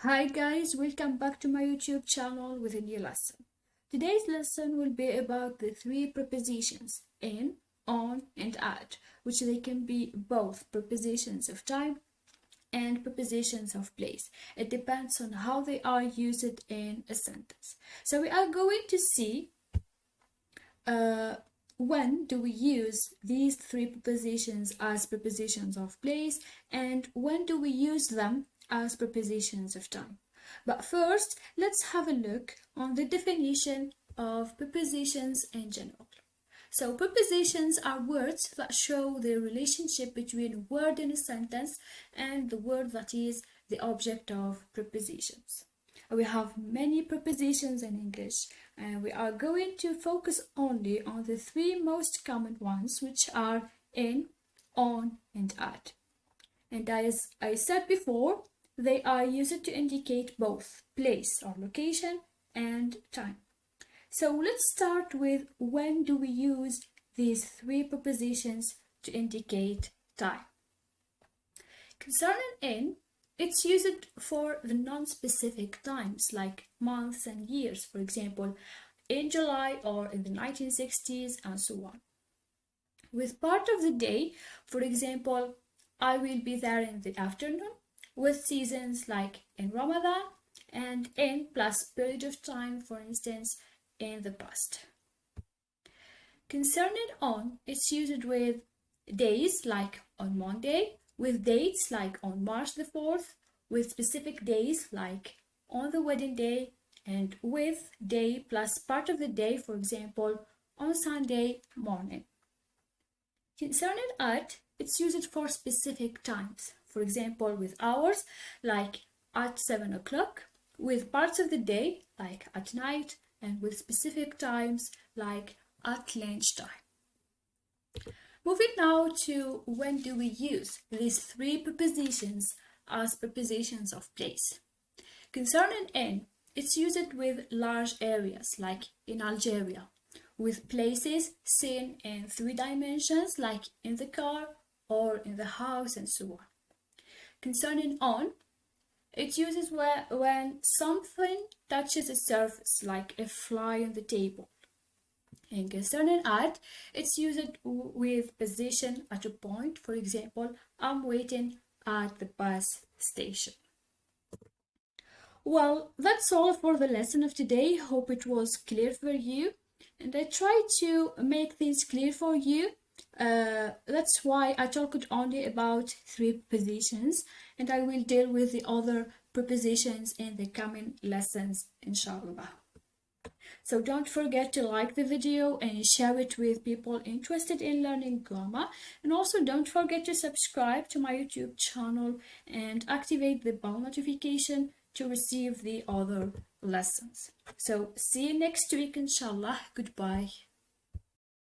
Hi guys, welcome back to my YouTube channel with a new lesson. Today's lesson will be about the three prepositions in, on, and at, which they can be both prepositions of time and prepositions of place. It depends on how they are used in a sentence. So we are going to see when do we use these three prepositions as prepositions of place and when do we use them as prepositions of time. But first, let's have a look on the definition of prepositions in general. So prepositions are words that show the relationship between a word in a sentence and the word that is the object of prepositions. We have many prepositions in English, and we are going to focus only on the three most common ones, which are in, on, and at. And as I said before, they are used to indicate both place or location and time. So let's start with when do we use these three prepositions to indicate time. Concerning in, it's used for the non-specific times like months and years, for example, in July or in the 1960s and so on. With part of the day, for example, I will be there in the afternoon, with seasons like in Ramadan, and in plus period of time, for instance, in the past. Concerning on, it's used with days like on Monday, with dates like on March the 4th, with specific days like on the wedding day, and with day plus part of the day, for example, on Sunday morning. Concerning at, it's used for specific times, for example, with hours like at 7 o'clock, with parts of the day like at night, and with specific times like at lunchtime. Moving now to when do we use these three prepositions as prepositions of place. Concerning in, it's used with large areas like in Algeria, with places seen in three dimensions like in the car or in the house and so on. Concerning on, it uses when something touches a surface like a fly on the table. And concerning at, it's used with position at a point. For example, I'm waiting at the bus station. Well, that's all for the lesson of today. Hope it was clear for you. And I tried to make things clear for you. That's why I talked only about three prepositions, and I will deal with the other prepositions in the coming lessons, inshallah. So don't forget to like the video and share it with people interested in learning grammar. And also don't forget to subscribe to my YouTube channel and activate the bell notification to receive the other lessons. So see you next week, inshallah. Goodbye.